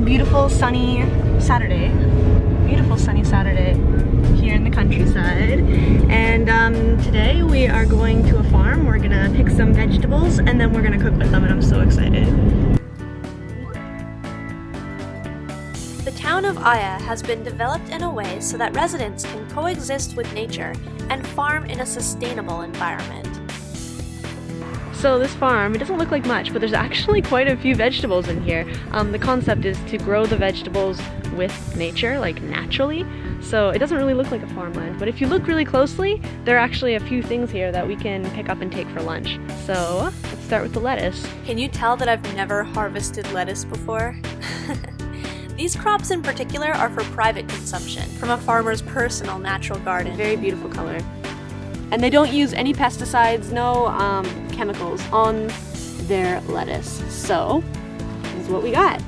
beautiful sunny Saturday. Beautiful sunny Saturday here in the countryside. And today we are going to a farm. We're gonna pick some vegetables and then we're gonna cook with them, and I'm so excited. The town of Aya has been developed in a way so that residents can coexist with nature and farm in a sustainable environment. So this farm, it doesn't look like much, but there's actually quite a few vegetables in here. The concept is to grow the vegetables with nature, like naturally. So it doesn't really look like a farmland, but if you look really closely, there are actually a few things here that we can pick up and take for lunch. So let's start with the lettuce. Can you tell that I've never harvested lettuce before? These crops in particular are for private consumption from a farmer's personal natural garden. Very beautiful color. And they don't use any pesticides, no chemicals on their lettuce. So, this is what we got.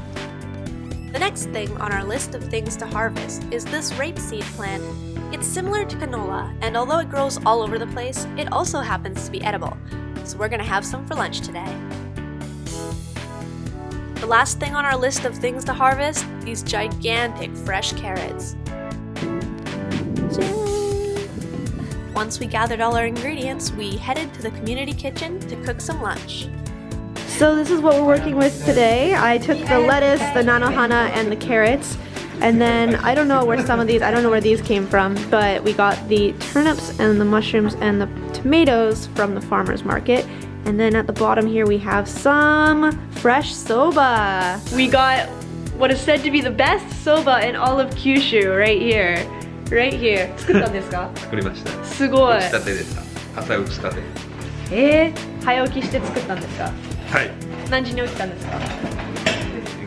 The next thing on our list of things to harvest is this rapeseed plant. It's similar to canola, and although it grows all over the place, it also happens to be edible. So we're gonna have some for lunch today. The last thing on our list of things to harvest, these gigantic fresh carrots. Once we gathered all our ingredients, we headed to the community kitchen to cook some lunch. So this is what we're working with today. I took the lettuce, the nanohana, and the carrots. And then I don't know where some of these, I don't know where these came from, but we got the turnips and the mushrooms and the tomatoes from the farmer's market. And then at the bottom here we have some fresh soba. We got what is said to be the best soba in all of Kyushu right here. Right here. 作ったんですか？作りました。すごい。打ちたてでした。朝打ちたて。早起きして作ったんですか？はい。何時に起きたんですか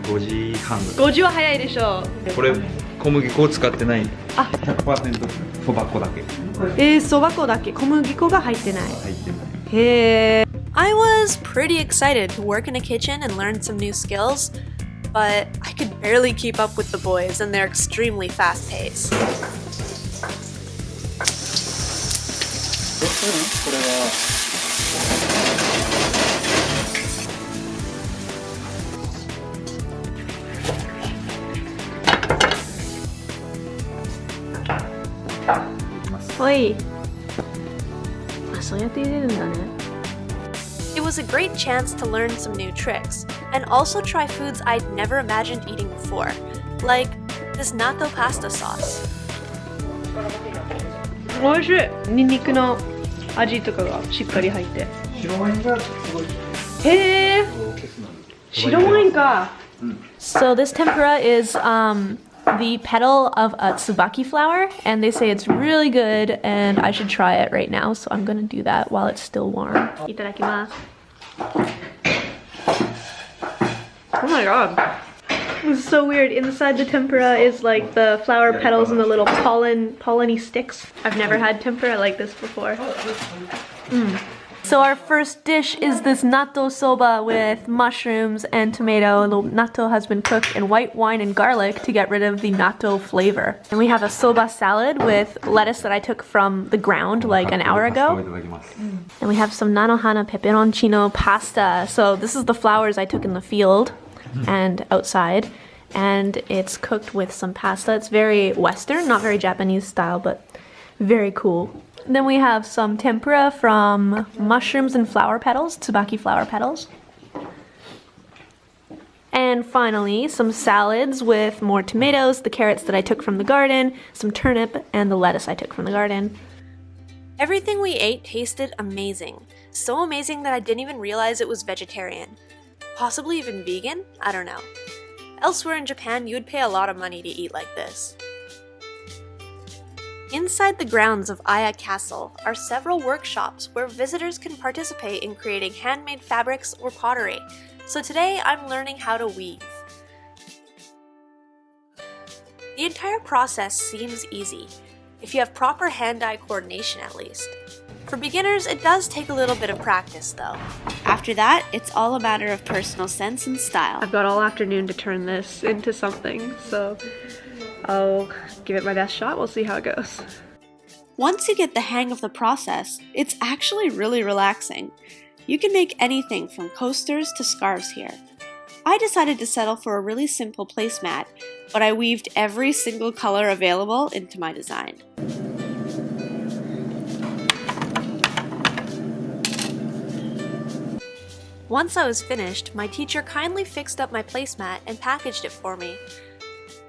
5時半ぐらい。5時は早いでしょう。これ小麦粉を使ってない。あ、100% そば粉だけ。そば粉だけ。小麦粉が入ってない。入ってない。I was pretty excited to work in a kitchen and learn some new skills, but I could barely keep up with the boys and their extremely fast pace. これはおい。あ、そうやって入れるんだね。It was a great chance to learn some new tricks, and also try foods I'd never imagined eating before, like this natto pasta sauce. おいしい。ニンニクの味とかがしっかり入って。白ワインがすごい。へー。白ワインか。So this tempura is the petal of a tsubaki flower, and they say it's really good and I should try it right now, so I'm gonna do that while it's still warm. いただきます。Oh my god. This is so weird. Inside the tempura is like the flower petals and the little pollen-y sticks. I've never had tempura like this before. So our first dish is this natto soba with mushrooms and tomato. The natto has been cooked in white wine and garlic to get rid of the natto flavor. And we have a soba salad with lettuce that I took from the ground like an hour ago. And we have some nanohana peperoncino pasta. So this is the flowers I took in the field and outside. And it's cooked with some pasta. It's very Western, not very Japanese style, but very cool. Then we have some tempura from mushrooms and flower petals, tsubaki flower petals. And finally, some salads with more tomatoes, the carrots that I took from the garden, some turnip, and the lettuce I took from the garden. Everything we ate tasted amazing. So amazing that I didn't even realize it was vegetarian. Possibly even vegan? I don't know. Elsewhere in Japan, you would pay a lot of money to eat like this. Inside the grounds of Aya Castle are several workshops where visitors can participate in creating handmade fabrics or pottery. So today I'm learning how to weave. The entire process seems easy, if you have proper hand-eye coordination at least. For beginners, it does take a little bit of practice though. After that, it's all a matter of personal sense and style. I've got all afternoon to turn this into something, so I'll give it my best shot. We'll see how it goes. Once you get the hang of the process, it's actually really relaxing. You can make anything from coasters to scarves here. I decided to settle for a really simple placemat, but I weaved every single color available into my design. Once I was finished, my teacher kindly fixed up my placemat and packaged it for me.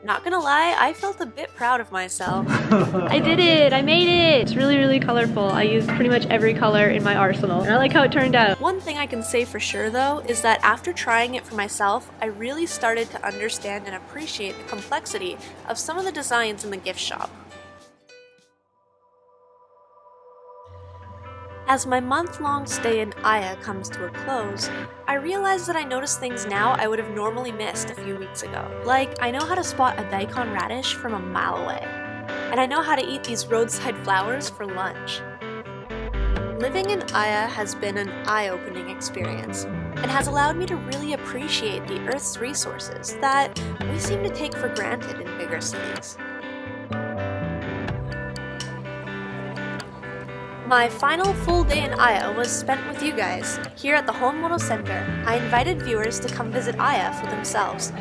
Not gonna lie, I felt a bit proud of myself. I did it! I made it! It's really, really colorful. I used pretty much every color in my arsenal, and I like how it turned out. One thing I can say for sure though is that after trying it for myself, I really started to understand and appreciate the complexity of some of the designs in the gift shop. As my month-long stay in Aya comes to a close, I realize that I notice things now I would have normally missed a few weeks ago. Like, I know how to spot a daikon radish from a mile away, and I know how to eat these roadside flowers for lunch. Living in Aya has been an eye-opening experience, and has allowed me to really appreciate the Earth's resources that we seem to take for granted in bigger cities. My final full day in Aya was spent with you guys. Here at the Honmono Center, I invited viewers to come visit Aya for themselves.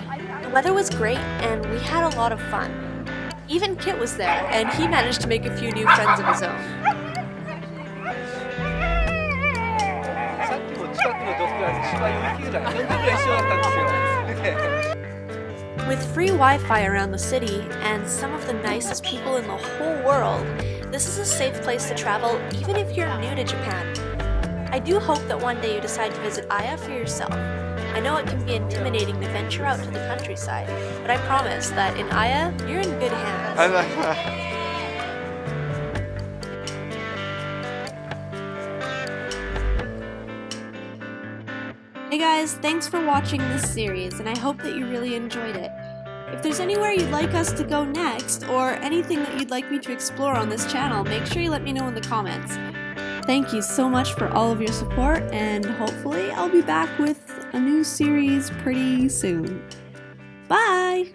The weather was great and we had a lot of fun. Even Kit was there and he managed to make a few new friends of his own. With free Wi-Fi around the city and some of the nicest people in the whole world, this is a safe place to travel even if you're new to Japan. I do hope that one day you decide to visit Aya for yourself. I know it can be intimidating to venture out to the countryside, but I promise that in Aya, you're in good hands. Hey guys, thanks for watching this series, and I hope that you really enjoyed it. If there's anywhere you'd like us to go next, or anything that you'd like me to explore on this channel, make sure you let me know in the comments. Thank you so much for all of your support, and hopefully I'll be back with a new series pretty soon. Bye!